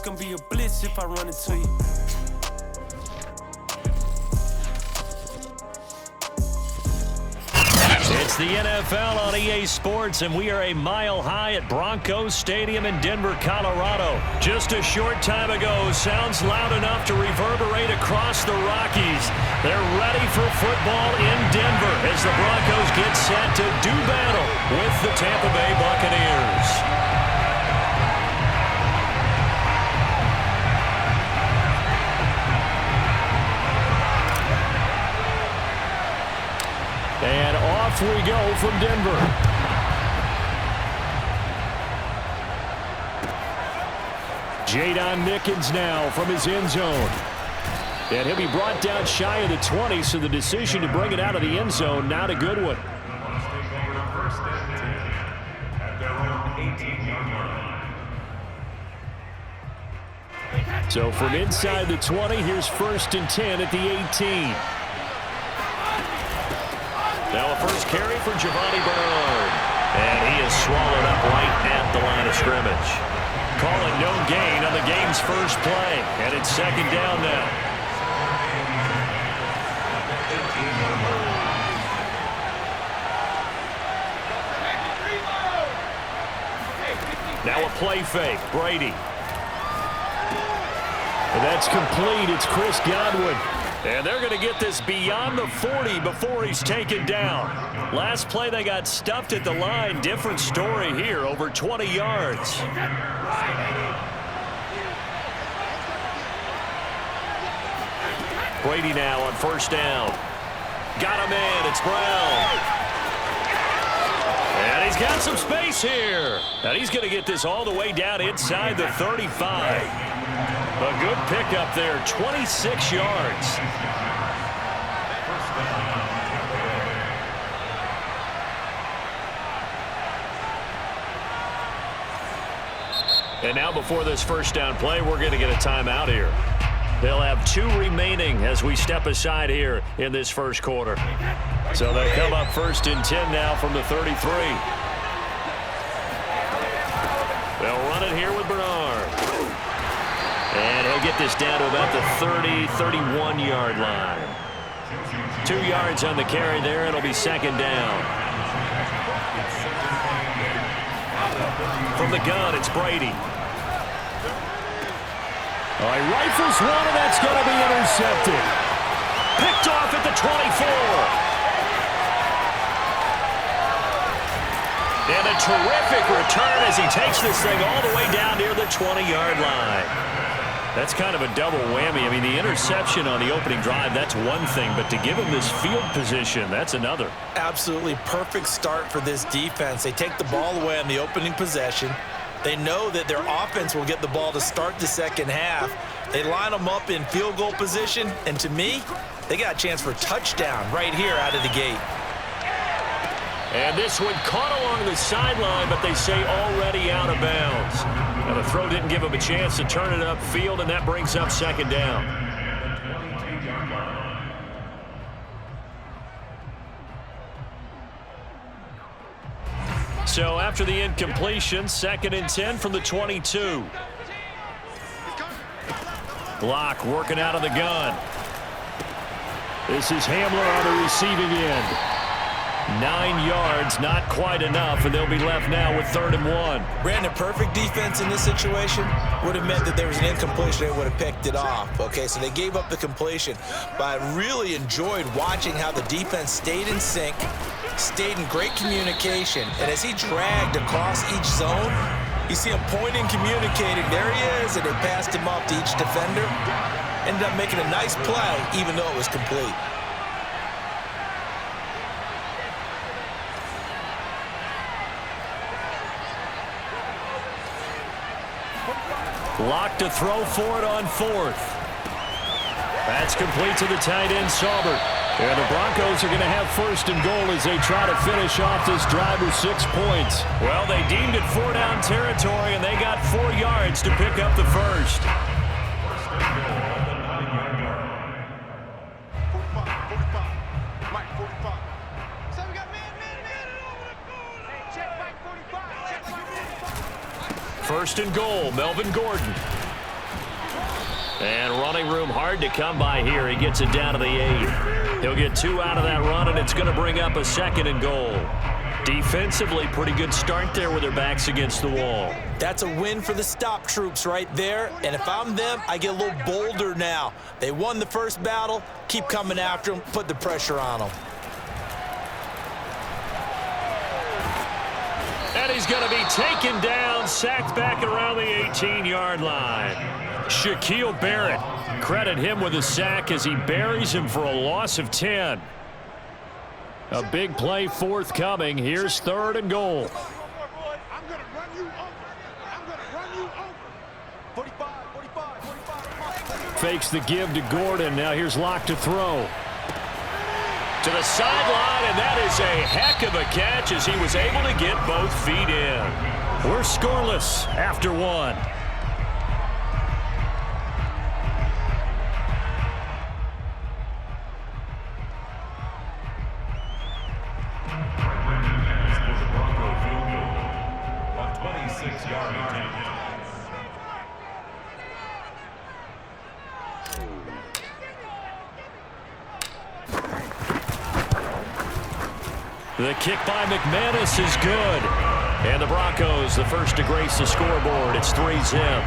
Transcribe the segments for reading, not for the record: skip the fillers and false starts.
gonna be a blitz if I run into you. It's the NFL on EA Sports, and we are a mile high at Broncos Stadium in Denver, Colorado. Just a short time ago, sounds loud enough to reverberate across the Rockies. They're ready for football in Denver as the Broncos get set to do battle with the Tampa Bay Buccaneers. And off we go from Denver. Jadon Mickens now from his end zone. And he'll be brought down shy of the 20, so the decision to bring it out of the end zone, not a good one. So from inside the 20, here's 1st and 10 at the 18. Now a first carry for Giovanni Bernard. And he is swallowed up right at the line of scrimmage. Calling no gain on the game's first play. And it's 2nd down now. Now a play fake. Brady. And that's complete. It's Chris Godwin. And they're going to get this beyond the 40 before he's taken down. Last play, they got stuffed at the line. Different story here, over 20 yards. Brady now on 1st down. Got him in. It's Brown. And he's got some space here. And he's going to get this all the way down inside the 35. A good pickup there, 26 yards. And now before this 1st down play, we're going to get a timeout here. They'll have 2 remaining as we step aside here in this 1st quarter. So they'll come up 1st and 10 now from the 33. They'll run it here with Bernard. And he'll get this down to about the 30, 31-yard line. 2 yards on the carry there. It'll be 2nd down. From the gun, it's Brady. All right, rifles one, and that's going to be intercepted. Picked off at the 24. And a terrific return as he takes this thing all the way down near the 20-yard line. That's kind of a double whammy. I mean, the interception on the opening drive, that's one thing, but to give him this field position, that's another. Absolutely perfect start for this defense. They take the ball away on the opening possession. They know that their offense will get the ball to start the 2nd half. They line them up in field goal position, and to me, they got a chance for a touchdown right here out of the gate. And this one caught along the sideline, but they say already out of bounds. Now the throw didn't give him a chance to turn it upfield, and that brings up 2nd down. So after the incompletion, 2nd and 10 from the 22. Block working out of the gun. This is Hamler on the receiving end. 9 yards, not quite enough, and they'll be left now with 3rd and 1. Brandon, perfect defense in this situation would have meant that there was an incompletion. They would have picked it off. Okay, so they gave up the completion. But I really enjoyed watching how the defense stayed in sync, stayed in great communication. And as he dragged across each zone, you see him pointing, communicating. There he is, and they passed him off to each defender. Ended up making a nice play, even though it was complete. Locked to throw for it on 4th. That's complete to the tight end, Saubert. And the Broncos are going to have 1st and goal as they try to finish off this drive with 6 points. Well, they deemed it 4-down territory, and they got 4 yards to pick up the 1st. First and goal, Melvin Gordon. And running room hard to come by here. He gets it down to the 8. He'll get 2 out of that run, and it's going to bring up a 2nd and goal. Defensively, pretty good start there with their backs against the wall. That's a win for the stop troops right there. And if I'm them, I get a little bolder now. They won the first battle. Keep coming after them. Put the pressure on them. And he's going to be taken down, sacked back around the 18-yard line. Shaquille Barrett, credit him with a sack as he buries him for a loss of 10. A big play forthcoming. Here's 3rd and goal. Fakes the give to Gordon. Now here's Locke to throw. To the sideline, and that is a heck of a catch as he was able to get both feet in. We're scoreless after 1. The kick by McManus is good. And the Broncos, the first to grace the scoreboard. It's 3-zip.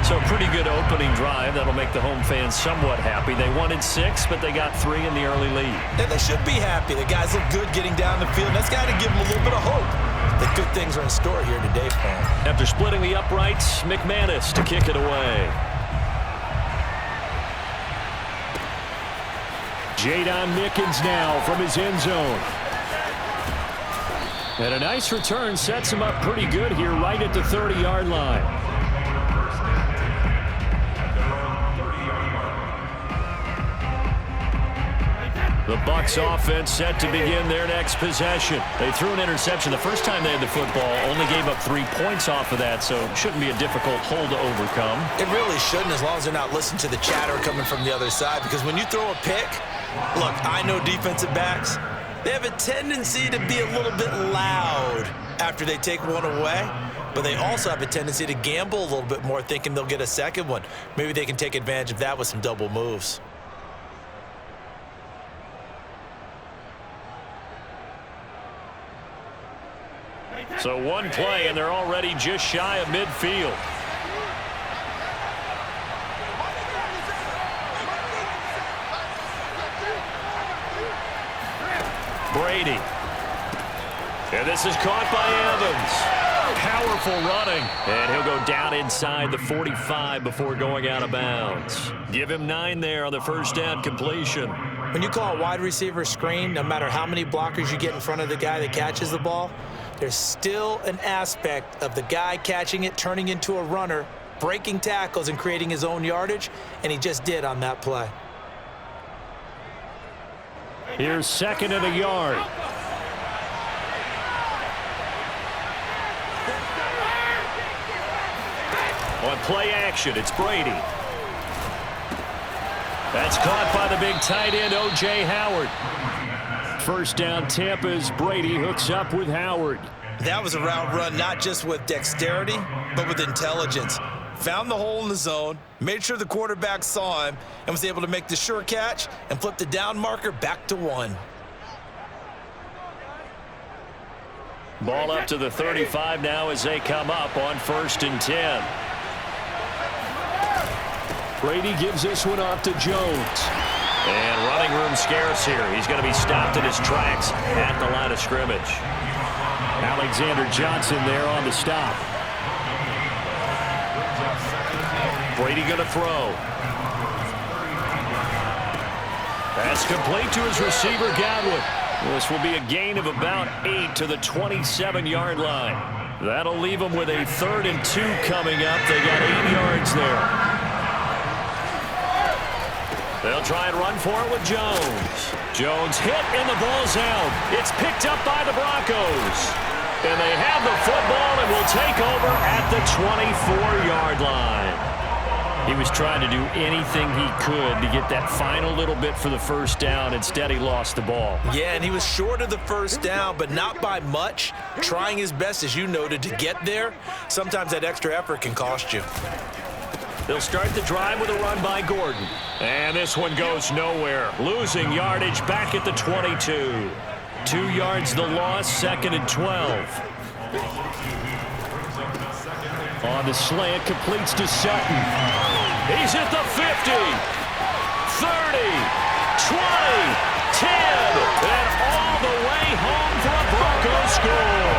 So pretty good opening drive. That'll make the home fans somewhat happy. They wanted 6, but they got 3 in the early lead. And they should be happy. The guys look good getting down the field. That's got to give them a little bit of hope that good things are in store here today for them. After splitting the uprights, McManus to kick it away. Jadon Mickens now from his end zone. And a nice return sets him up pretty good here right at the 30-yard line. The Bucs offense set to begin their next possession. They threw an interception the first time they had the football, only gave up 3 points off of that, so it shouldn't be a difficult hole to overcome. It really shouldn't, as long as they're not listening to the chatter coming from the other side, because when you throw a pick, look, I know defensive backs, they have a tendency to be a little bit loud after they take one away, but they also have a tendency to gamble a little bit more, thinking they'll get a second one. Maybe they can take advantage of that with some double moves. So one play, and they're already just shy of midfield. Brady. And this is caught by Evans. Powerful running. And he'll go down inside the 45 before going out of bounds. Give him 9 there on the first down completion. When you call a wide receiver screen, no matter how many blockers you get in front of the guy that catches the ball, there's still an aspect of the guy catching it, turning into a runner, breaking tackles and creating his own yardage, and he just did on that play. Here's 2nd and a yard. On play action, it's Brady. That's caught by the big tight end, O.J. Howard. First down, Tampa's Brady hooks up with Howard. That was a route run, not just with dexterity, but with intelligence. Found the hole in the zone, made sure the quarterback saw him, and was able to make the sure catch and flip the down marker back to 1. Ball up to the 35 now as they come up on 1st and 10. Brady gives this one off to Jones. And running room scarce here. He's going to be stopped in his tracks at the line of scrimmage. Alexander Johnson there on the stop. Brady going to throw. That's complete to his receiver, Godwin. This will be a gain of about 8 to the 27-yard line. That'll leave them with a 3rd and 2 coming up. They got 8 yards there. They'll try and run for it with Jones. Jones hit and the ball's out. It's picked up by the Broncos. And they have the football and will take over at the 24-yard line. He was trying to do anything he could to get that final little bit for the first down. Instead, he lost the ball. Yeah, and he was short of the first down, but not by much. Trying his best, as you noted, to get there. Sometimes that extra effort can cost you. They'll start the drive with a run by Gordon. And this one goes nowhere. Losing yardage back at the 22. 2 yards the loss, 2nd and 12. On the slant, completes to Sutton. He's at the 50, 30, 20, 10, and all the way home for a Broncos score.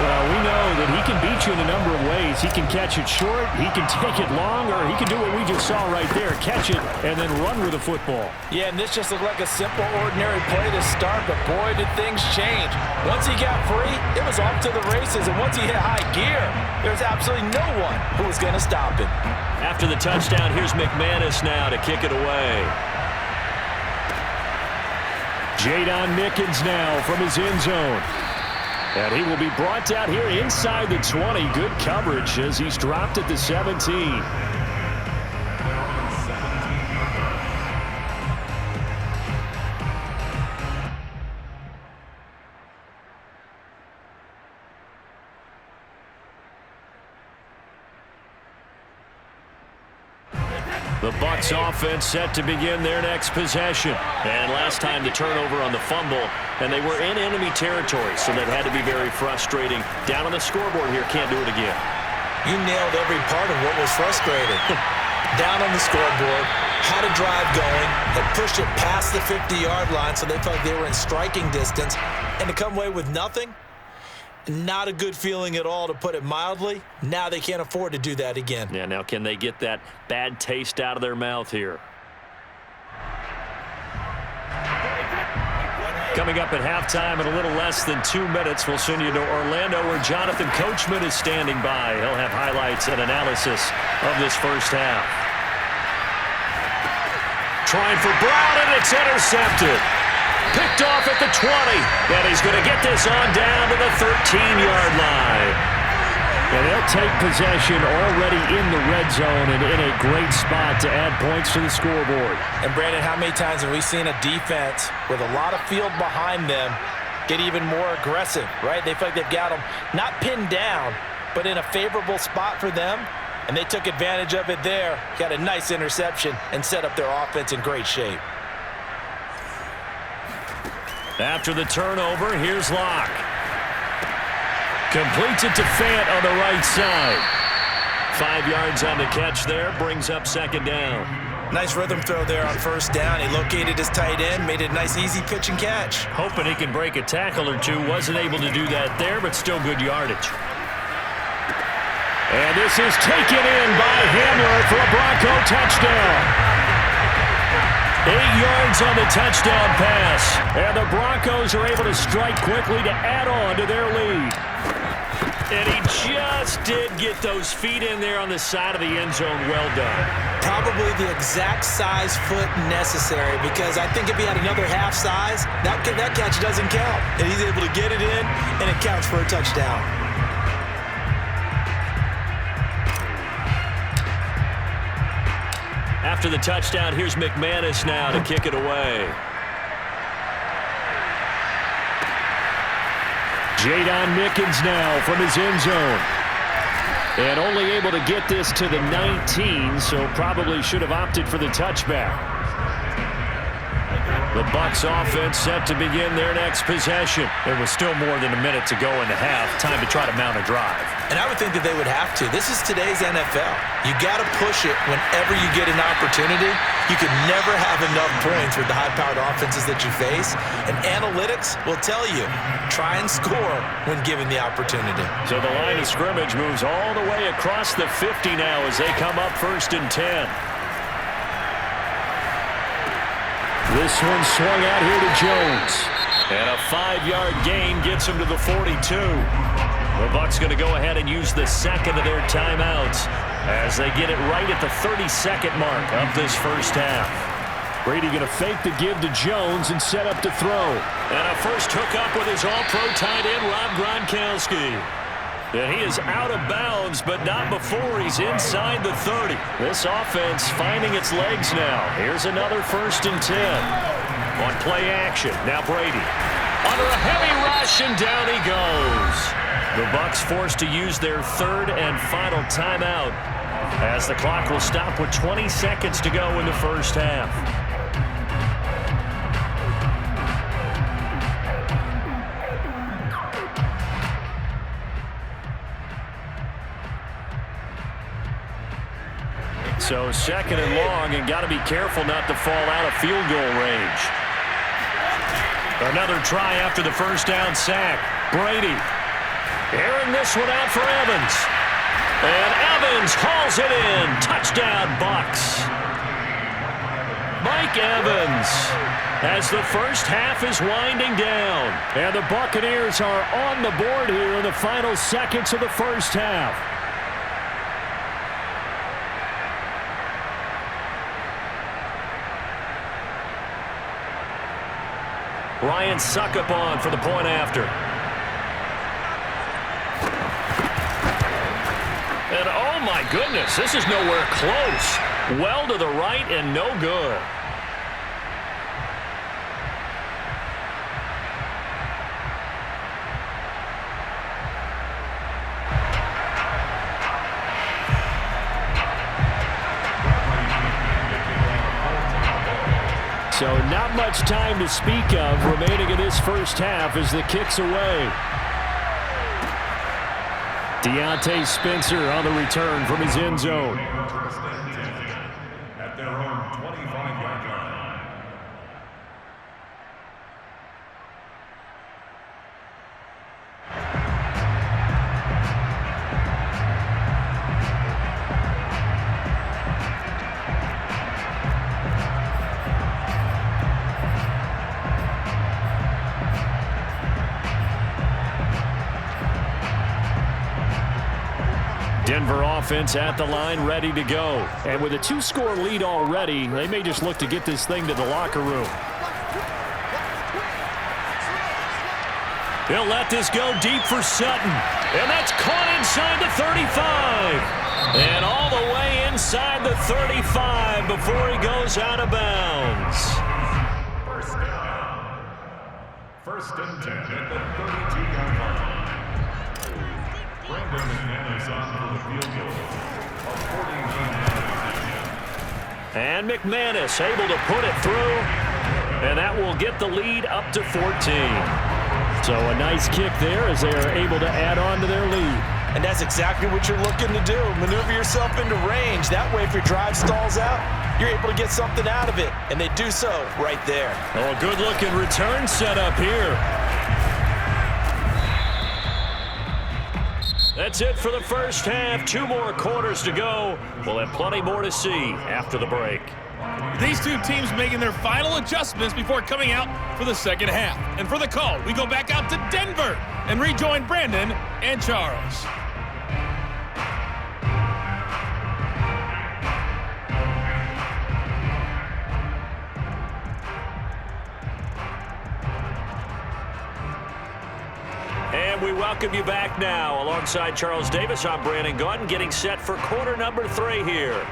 Well, we know that he can beat you in a number of ways. He can catch it short, he can take it long, or he can do what we just saw right there, catch it and then run with the football. Yeah, and this just looked like a simple, ordinary play to start, but boy, did things change. Once he got free, it was off to the races, and once he hit high gear, there's absolutely no one who was going to stop him. After the touchdown, here's McManus now to kick it away. Jadon Mickens now from his end zone. And he will be brought down here inside the 20. Good coverage as he's dropped at the 17. The Bucs offense set to begin their next possession. And last time the turnover on the fumble, and they were in enemy territory, so that had to be very frustrating. Down on the scoreboard here, can't do it again. You nailed every part of what was frustrating. Down on the scoreboard, had a drive going, had pushed it past the 50-yard line, so they felt like they were in striking distance, and to come away with nothing, not a good feeling at all, to put it mildly. Now they can't afford to do that again. Yeah, now can they get that bad taste out of their mouth here? Coming up at halftime in a little less than 2 minutes, we'll send you to Orlando where Jonathan Coachman is standing by. He'll have highlights and analysis of this first half. Trying for Brown, and it's intercepted. Picked off at the 20, and he's going to get this on down to the 13-yard line. And they'll take possession already in the red zone and in a great spot to add points to the scoreboard. And, Brandon, how many times have we seen a defense with a lot of field behind them get even more aggressive, right? They feel like they've got them not pinned down, but in a favorable spot for them, and they took advantage of it there, got a nice interception, and set up their offense in great shape. After the turnover, here's Locke. Completes it to Fant on the right side. 5 yards on the catch there, brings up 2nd down. Nice rhythm throw there on 1st down. He located his tight end, made it a nice easy pitch and catch. Hoping he can break a tackle or two. Wasn't able to do that there, but still good yardage. And this is taken in by Hamler for a Bronco touchdown. 8 yards on the touchdown pass. And the Broncos are able to strike quickly to add on to their lead. And he just did get those feet in there on the side of the end zone. Well done. Probably the exact size foot necessary, because I think if he had another half size, that catch doesn't count. And he's able to get it in, and it counts for a touchdown. After the touchdown, here's McManus now to kick it away. Jadon Mickens now from his end zone. And only able to get this to the 19, so probably should have opted for the touchback. The Bucs offense set to begin their next possession. There was still more than a minute to go in the half. Time to try to mount a drive. And I would think that they would have to. This is today's NFL. You got to push it whenever you get an opportunity. You can never have enough points with the high-powered offenses that you face. And analytics will tell you, try and score when given the opportunity. So the line of scrimmage moves all the way across the 50 now as they come up 1st and 10. This one swung out here to Jones. And a 5-yard gain gets him to the 42. The Bucs going to go ahead and use the 2nd of their timeouts as they get it right at the 32nd mark of this first half. Brady going to fake the give to Jones and set up to throw. And a first hookup with his all-pro tight end, Rob Gronkowski. And he is out of bounds, but not before he's inside the 30. This offense finding its legs now. Here's another 1st and 10. On play action, now Brady. Under a heavy rush, and down he goes. The Bucs forced to use their 3rd and final timeout as the clock will stop with 20 seconds to go in the first half. So second and long, and got to be careful not to fall out of field goal range. Another try after the first down sack. Brady airing this one out for Evans. And Evans hauls it in. Touchdown, Bucs. Mike Evans as the first half is winding down. And the Buccaneers are on the board here in the final seconds of the first half. Ryan Succop for the point after. And oh my goodness, this is nowhere close. Well to the right and no good. So not much time to speak of remaining in this first half as the kick's away. Deontay Spencer on the return from his end zone. At their own 25-yard line. Denver offense at the line, ready to go. And with a 2-score lead already, they may just look to get this thing to the locker room. He'll let this go deep for Sutton. And that's caught inside the 35. And all the way inside the 35 before he goes out of bounds. First down. First and 10 at the 32-yard line. Brandon McManus on for the field goal. And McManus able to put it through. And that will get the lead up to 14. So a nice kick there as they are able to add on to their lead. And that's exactly what you're looking to do. Maneuver yourself into range. That way, if your drive stalls out, you're able to get something out of it. And they do so right there. Oh, good-looking return setup here. That's it for the first half. 2 more quarters to go. We'll have plenty more to see after the break. These two teams making their final adjustments before coming out for the second half. And for the call, we go back out to Denver and rejoin Brandon and Charles. And we welcome you back now. Alongside Charles Davis, I'm Brandon Gaudin, getting set for quarter number 3 here.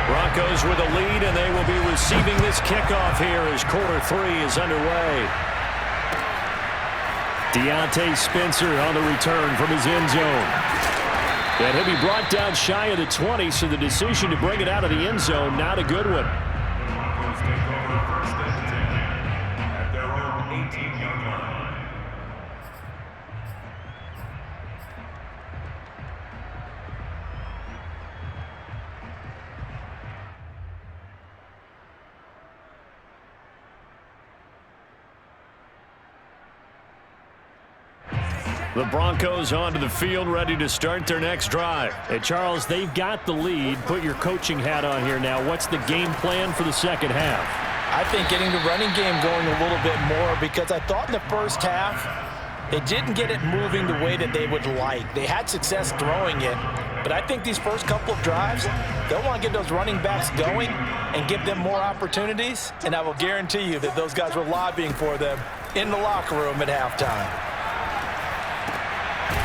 Broncos with a lead, and they will be receiving this kickoff here as quarter 3 is underway. Deontay Spencer on the return from his end zone. And he'll be brought down shy of the 20, so the decision to bring it out of the end zone, not a good one. Broncos take over first and 10 at their own 18-yard line. The Broncos onto the field, ready to start their next drive. Hey, Charles, they've got the lead. Put your coaching hat on here now. What's the game plan for the second half? I think getting the running game going a little bit more, because I thought in the first half they didn't get it moving the way that they would like. They had success throwing it, but I think these first couple of drives, they'll want to get those running backs going and give them more opportunities, and I will guarantee you that those guys were lobbying for them in the locker room at halftime.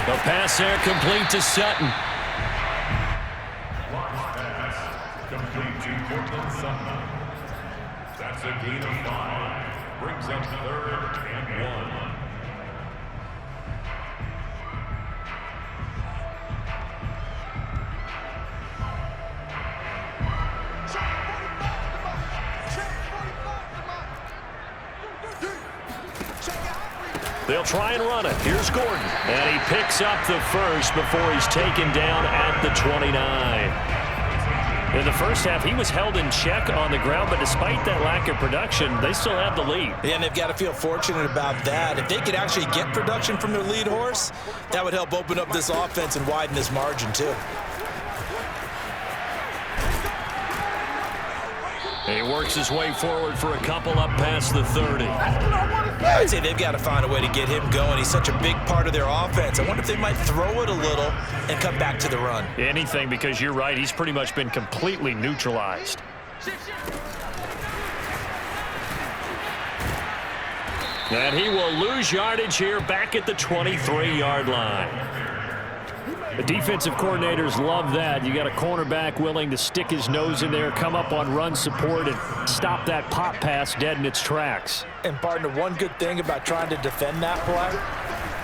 The pass there complete to Sutton. Launch pass complete to Cortland Sutton. That's gain of 5. Brings up 3rd and 1. They'll try and run it. Here's Gordon. And he picks up the first before he's taken down at the 29. In the first half, he was held in check on the ground, but despite that lack of production, they still have the lead. Yeah, and they've got to feel fortunate about that. If they could actually get production from their lead horse, that would help open up this offense and widen this margin, too. He works his way forward for a couple up past the 30. I'd say they've got to find a way to get him going. He's such a big part of their offense. I wonder if they might throw it a little and come back to the run. Anything, because you're right. He's pretty much been completely neutralized. And he will lose yardage here back at the 23-yard line. The defensive coordinators love that. You got a cornerback willing to stick his nose in there, come up on run support, and stop that pop pass dead in its tracks. And, partner, one good thing about trying to defend that play,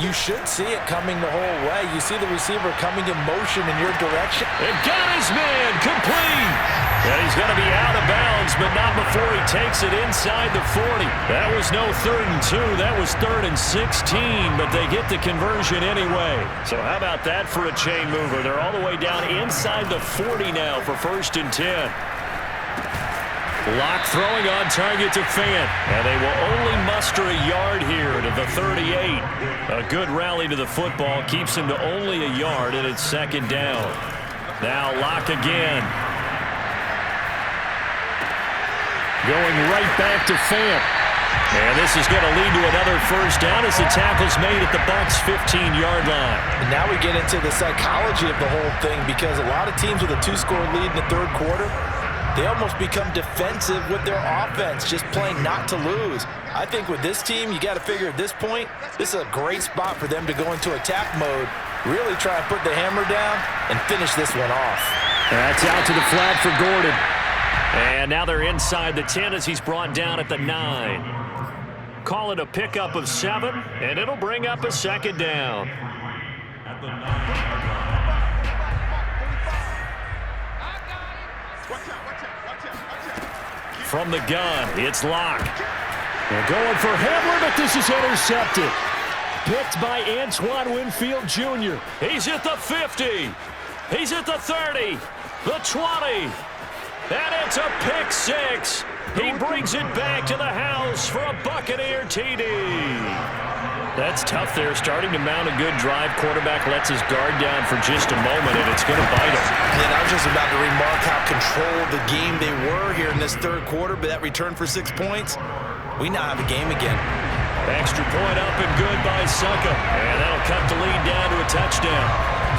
you should see it coming the whole way. You see the receiver coming in motion in your direction. And got his man complete. And he's going to be out of bounds, but not before he takes it inside the 40. That was no 3rd and 2. That was 3rd and 16, but they get the conversion anyway. So how about that for a chain mover? They're all the way down inside the 40 now for 1st and 10. Lock throwing on target to Fant, and they will only muster a yard here to the 38. A good rally to the football keeps him to only a yard, and it's 2nd down. Now Lock again. Going right back to Fant. And this is going to lead to another 1st down as the tackle's made at the Bucs' 15-yard line. And now we get into the psychology of the whole thing, because a lot of teams with a 2-score lead in the 3rd quarter, they almost become defensive with their offense, just playing not to lose. I think with this team, you got to figure at this point, this is a great spot for them to go into attack mode, really try and put the hammer down and finish this one off. That's out to the flat for Gordon. And now they're inside the 10 as he's brought down at the 9. Call it a pickup of 7, and it'll bring up a 2nd down. From the gun, it's Locke. They're going for Hamler, but this is intercepted. Picked by Antoine Winfield Jr. He's at the 50. He's at the 30. The 20. And it's a pick 6. He brings it back to the house for a Buccaneer TD. That's tough there, starting to mount a good drive. Quarterback lets his guard down for just a moment, and it's going to bite him. And I was just about to remark how controlled the game they were here in this 3rd quarter, but that return for 6 points, we now have a game again. Extra point up and good by Succa. And that'll cut the lead down to a touchdown.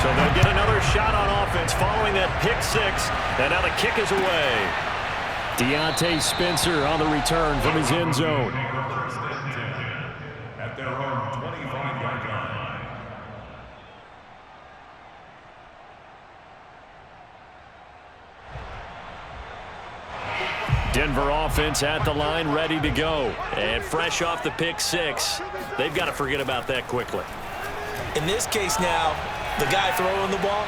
So they'll get another shot on offense following that pick 6. And now the kick is away. Deontay Spencer on the return from his end zone. At their own 25-yard line. Denver offense at the line, ready to go. And fresh off the pick 6. They've got to forget about that quickly. In this case now, the guy throwing the ball,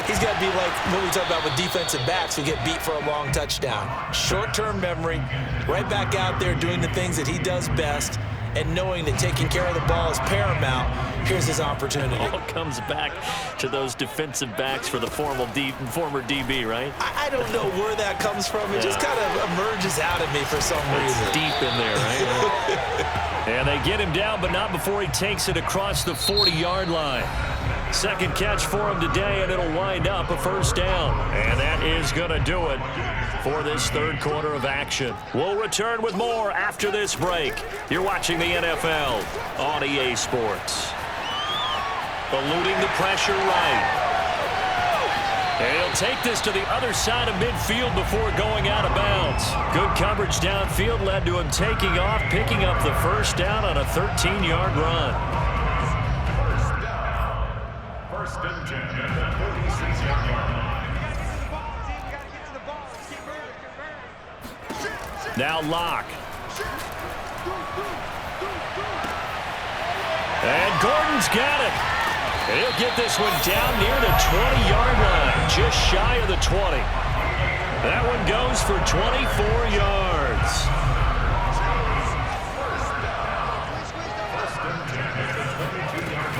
he's got to be like what we talk about with defensive backs who get beat for a long touchdown. Short-term memory, right back out there doing the things that he does best, and knowing that taking care of the ball is paramount. Here's his opportunity. All comes back to those defensive backs for the former DB, right? I don't know where that comes from. It just kind of emerges out of me for some reason. It's deep in there, right? And they get him down, but not before he takes it across the 40-yard line. 2nd catch for him today, and it'll wind up a 1st down. And that is going to do it for this 3rd quarter of action. We'll return with more after this break. You're watching the NFL on EA Sports. Eluding the pressure right. And he'll take this to the other side of midfield before going out of bounds. Good coverage downfield led to him taking off, picking up the 1st down on a 13-yard run. 1st and 10 at the 46-yard line. Now Locke. And Gordon's got it. He'll get this one down near the 20-yard line, just shy of the 20. That one goes for 24 yards.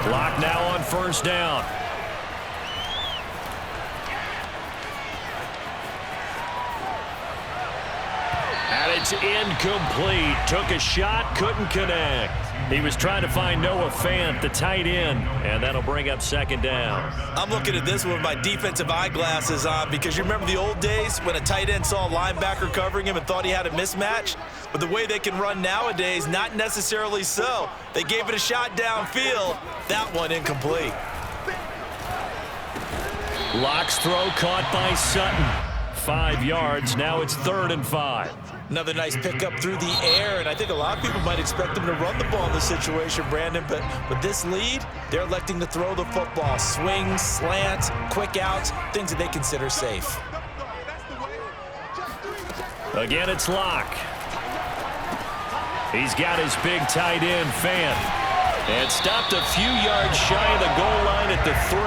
Clock now on first down. And it's incomplete. Took a shot, couldn't connect. He was trying to find Noah Fant, the tight end, and that'll bring up second down. I'm looking at this with my defensive eyeglasses on because you remember the old days when a tight end saw a linebacker covering him and thought he had a mismatch? But the way they can run nowadays, not necessarily so. They gave it a shot downfield. That one incomplete. Locke's throw caught by Sutton. 5 yards. Now it's 3rd and 5. Another nice pickup through the air, and I think a lot of people might expect them to run the ball in this situation, Brandon, but with this lead, they're electing to throw the football. Swings, slants, quick outs, things that they consider safe. Again, it's Locke. He's got his big tight end, Fant, and stopped a few yards shy of the goal line at the 3.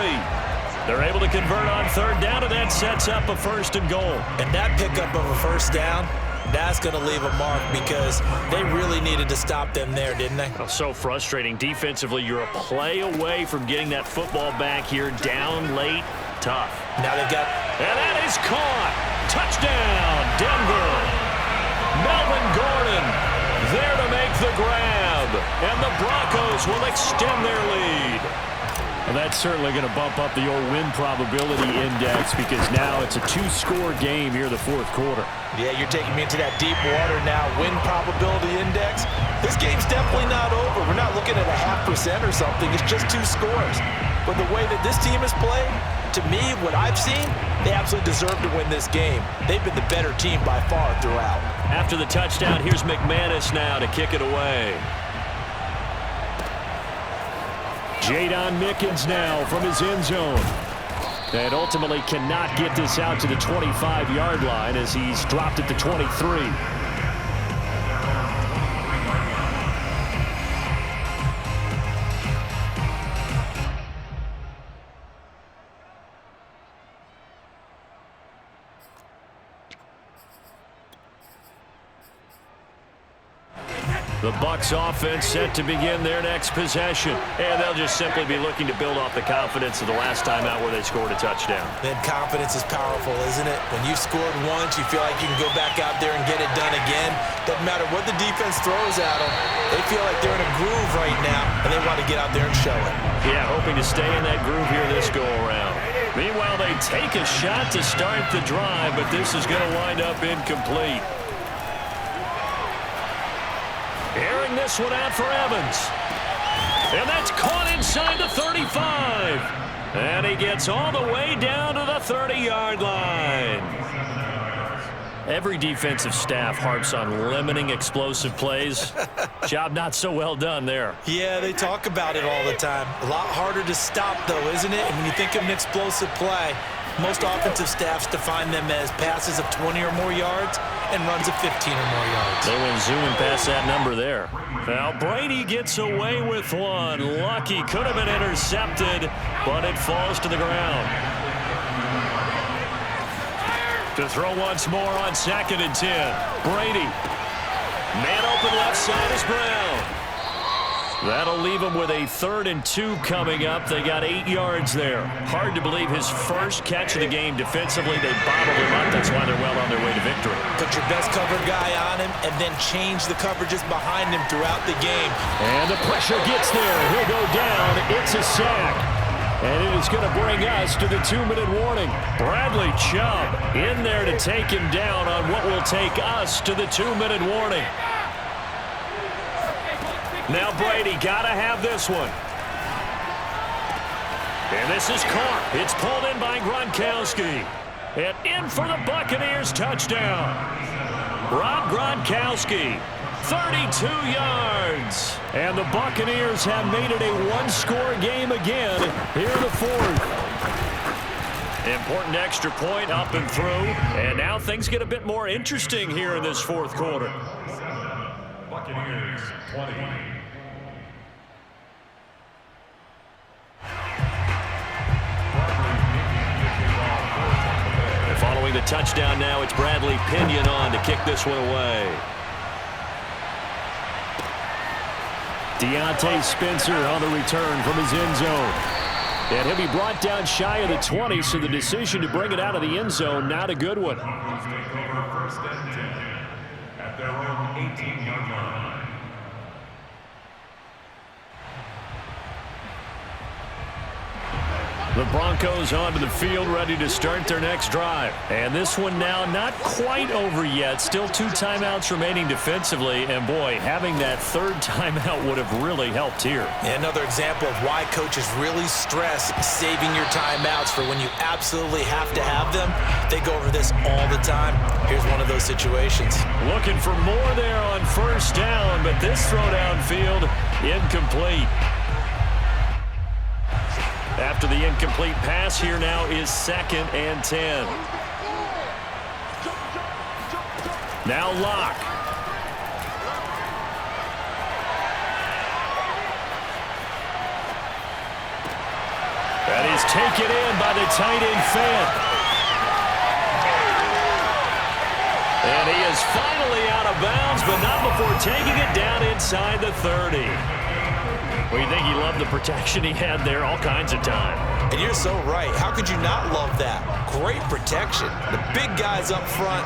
They're able to convert on 3rd down, and that sets up a 1st and goal. And that pickup of a 1st down, that's going to leave a mark because they really needed to stop them there, didn't they? Oh, so frustrating. Defensively, you're a play away from getting that football back here. Down late, tough. Now they've got... And that is caught. Touchdown, Denver. Melvin Gordon there to make the grab. And the Broncos will extend their lead. Well, that's certainly going to bump up the old win probability index because now it's a 2-score game here in the 4th quarter. Yeah, you're taking me into that deep water now. Win probability index. This game's definitely not over. We're not looking at a 0.5% or something. It's just 2 scores. But the way that this team has played, to me, what I've seen, they absolutely deserve to win this game. They've been the better team by far throughout. After the touchdown, here's McManus now to kick it away. Jadon Mickens now from his end zone. And ultimately cannot get this out to the 25-yard line as he's dropped at the 23. The Bucs offense set to begin their next possession. And they'll just simply be looking to build off the confidence of the last time out where they scored a touchdown. Then confidence is powerful, isn't it? When you've scored once, you feel like you can go back out there and get it done again. Doesn't matter what the defense throws at them. They feel like they're in a groove right now, and they want to get out there and show it. Yeah, hoping to stay in that groove here this go-around. Meanwhile, they take a shot to start the drive, but this is going to wind up incomplete. Airing this one out for Evans. And that's caught inside the 35. And he gets all the way down to the 30-yard line. Every defensive staff harps on limiting explosive plays. Job not so well done there. Yeah, they talk about it all the time. A lot harder to stop, though, isn't it? And when you think of an explosive play, most offensive staffs define them as passes of 20 or more yards and runs of 15 or more yards. They went zooming past that number there. Now Brady gets away with one. Lucky, could have been intercepted, but it falls to the ground. To throw once more on 2nd and 10. Brady. Man open left side is Brown. That'll leave them with a 3rd and 2 coming up. They got 8 yards there. Hard to believe his first catch of the game defensively. They bottled him up. That's why they're well on their way to victory. Put your best cover guy on him and then change the coverages behind him throughout the game. And the pressure gets there. He'll go down. It's a sack. And it is going to bring us to the 2-minute warning. Bradley Chubb in there to take him down on what will take us to the 2-minute warning. Now Brady got to have this one. And this is caught. It's pulled in by Gronkowski. And in for the Buccaneers touchdown. Rob Gronkowski, 32 yards. And the Buccaneers have made it a 1-score game again here in the 4th. Important extra point up and through. And now things get a bit more interesting here in this fourth quarter. Buccaneers 20. Following the touchdown now, it's Bradley Pinion on to kick this one away. Deontay Spencer on the return from his end zone. And he'll be brought down shy of the 20, so the decision to bring it out of the end zone, not a good one. Broncos take over first and 10 at their own 18-yard line. The Broncos onto the field, ready to start their next drive. And this one now not quite over yet. Still 2 timeouts remaining defensively. And, boy, having that third timeout would have really helped here. Another example of why coaches really stress saving your timeouts for when you absolutely have to have them. They go over this all the time. Here's one of those situations. Looking for more there on first down, but this throw downfield incomplete. After the incomplete pass, here now is 2nd and 10. Now Locke. That is taken in by the tight end Fant. And he is finally out of bounds, but not before taking it down inside the 30. Well, you think he loved the protection he had there all kinds of time. And you're so right. How could you not love that? Great protection. The big guys up front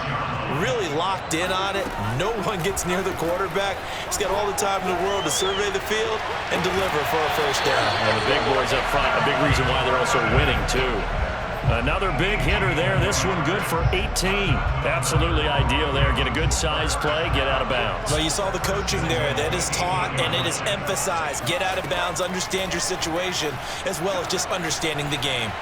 really locked in on it. No one gets near the quarterback. He's got all the time in the world to survey the field and deliver for a first down. And the big boys up front, a big reason why they're also winning, too. Another big hitter there. This one good for 18. Absolutely ideal there. Get a good size play, get out of bounds. Well, you saw the coaching there. That is taught and it is emphasized. Get out of bounds, understand your situation, as well as just understanding the game.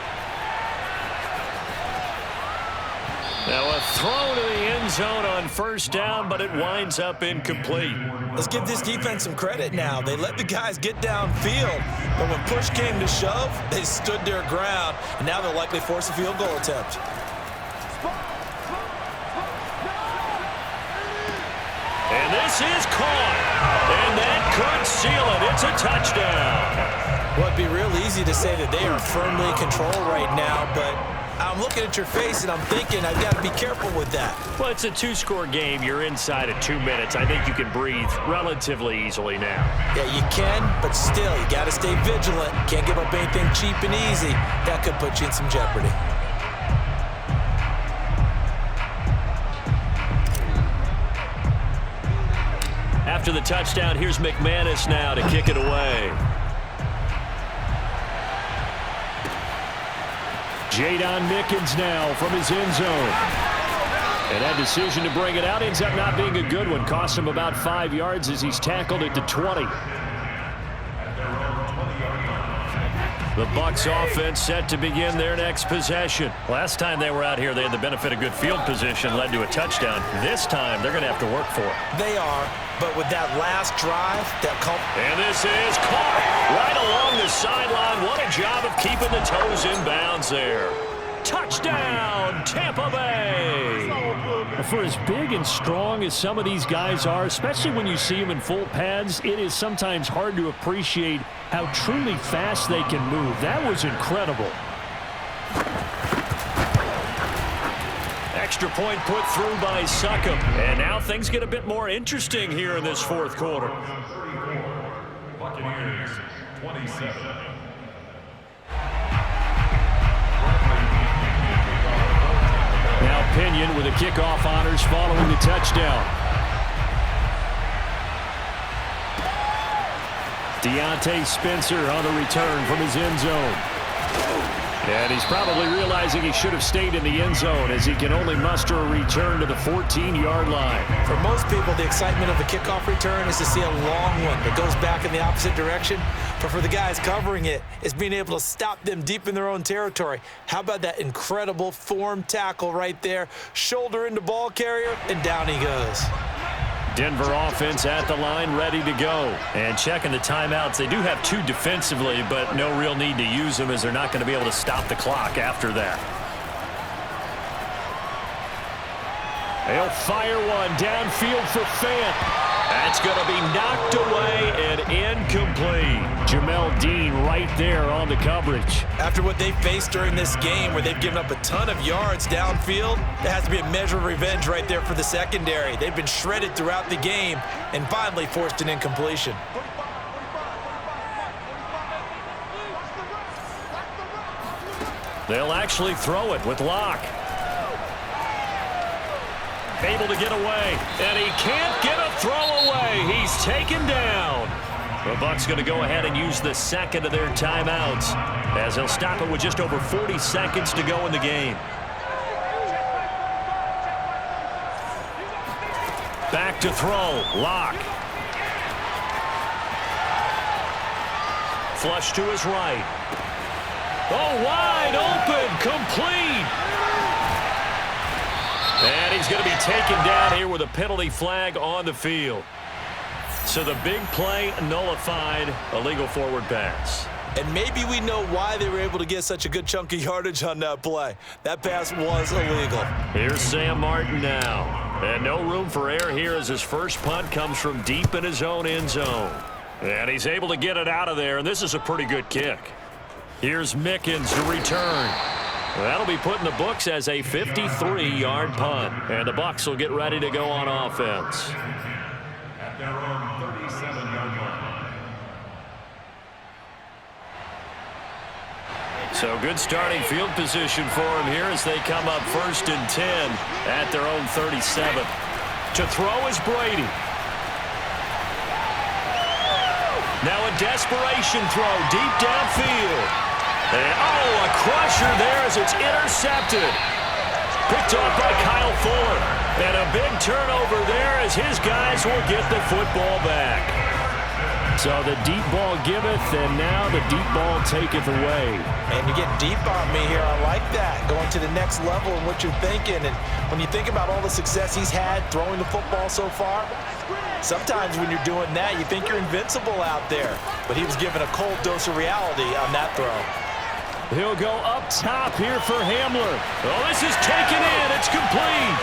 Now a throw to the end zone on first down, but it winds up incomplete. Let's give this defense some credit now. They let the guys get downfield, but when push came to shove, they stood their ground, and now they'll likely force a field goal attempt. And this is caught, and that could seal it. It's a touchdown. Well, it'd be real easy to say that they are firmly in control right now, but I'm looking at your face and I'm thinking I've got to be careful with that. Well, it's a 2-score game. You're inside of 2 minutes. I think you can breathe relatively easily now. Yeah, you can, but still, you got to stay vigilant. Can't give up anything cheap and easy. That could put you in some jeopardy. After the touchdown, here's McManus now to kick it away. Jadon Mickens now from his end zone. And that decision to bring it out ends up not being a good one. Cost him about 5 yards as he's tackled at the 20. The Bucs offense set to begin their next possession. Last time they were out here, they had the benefit of good field position, led to a touchdown. This time, they're going to have to work for it. They are, but with that last drive, and this is caught right along the sideline. What a job of keeping the toes in bounds there. Touchdown, Tampa Bay. For as big and strong as some of these guys are, especially when you see them in full pads, it is sometimes hard to appreciate how truly fast they can move. That was incredible. Extra point put through by Succop. And now things get a bit more interesting here in this fourth quarter. Buccaneers 27. Now Pinion with the kickoff honors following the touchdown. Deontay Spencer on the return from his end zone. And he's probably realizing he should have stayed in the end zone as he can only muster a return to the 14-yard line. For most people, the excitement of the kickoff return is to see a long one that goes back in the opposite direction. But for the guys covering it, it's being able to stop them deep in their own territory. How about that incredible form tackle right there? Shoulder into ball carrier, and down he goes. Denver offense at the line, ready to go. And checking the timeouts. They do have 2 defensively, but no real need to use them as they're not going to be able to stop the clock after that. He'll fire one downfield for Fant. That's going to be knocked away and incomplete. Jamel Dean right there on the coverage. After what they faced during this game where they've given up a ton of yards downfield, there has to be a measure of revenge right there for the secondary. They've been shredded throughout the game and finally forced an incompletion. They'll actually throw it with Locke. Able to get away, and he can't get a throw away. He's taken down. The Bucs going to go ahead and use the second of their timeouts as they'll stop it with just over 40 seconds to go in the game. Back to throw, Locke. Flush to his right. Oh, wide open, complete. And he's going to be taken down here with a penalty flag on the field. So the big play nullified, a legal forward pass. And maybe we know why they were able to get such a good chunk of yardage on that play. That pass was illegal. Here's Sam Martin now. And no room for error here as his first punt comes from deep in his own end zone. And he's able to get it out of there, and this is a pretty good kick. Here's Mickens to return. That'll be put in the books as a 53-yard punt. And the Bucs will get ready to go on offense. At their own 37-yard line. So good starting field position for him here as they come up 1st and 10 at their own 37. To throw is Brady. Now a desperation throw deep downfield. And, a crusher there as it's intercepted. Picked off by Kyle Fuller. And a big turnover there as his guys will get the football back. So the deep ball giveth, and now the deep ball taketh away. And you get deep on me here. I like that. Going to the next level in what you're thinking. And when you think about all the success he's had throwing the football so far, sometimes when you're doing that, you think you're invincible out there. But he was given a cold dose of reality on that throw. He'll go up top here for Hamler. Oh, this is taken in. It's complete.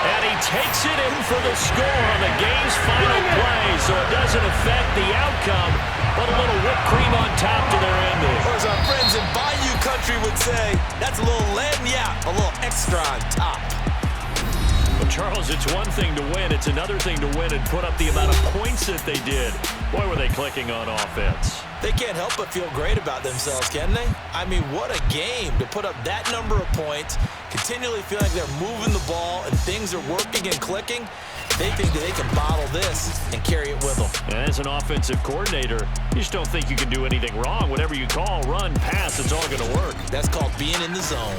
And he takes it in for the score on the game's final play, so it doesn't affect the outcome, but a little whipped cream on top to their ending. Or as our friends in Bayou Country would say, that's a little lagniappe, a little extra on top. Well, Charles, it's one thing to win. It's another thing to win and put up the amount of points that they did. Boy, were they clicking on offense. They can't help but feel great about themselves, can they? I mean, what a game to put up that number of points, continually feel like they're moving the ball and things are working and clicking. They think that they can bottle this and carry it with them. And as an offensive coordinator, you just don't think you can do anything wrong. Whatever you call, run, pass, it's all going to work. That's called being in the zone.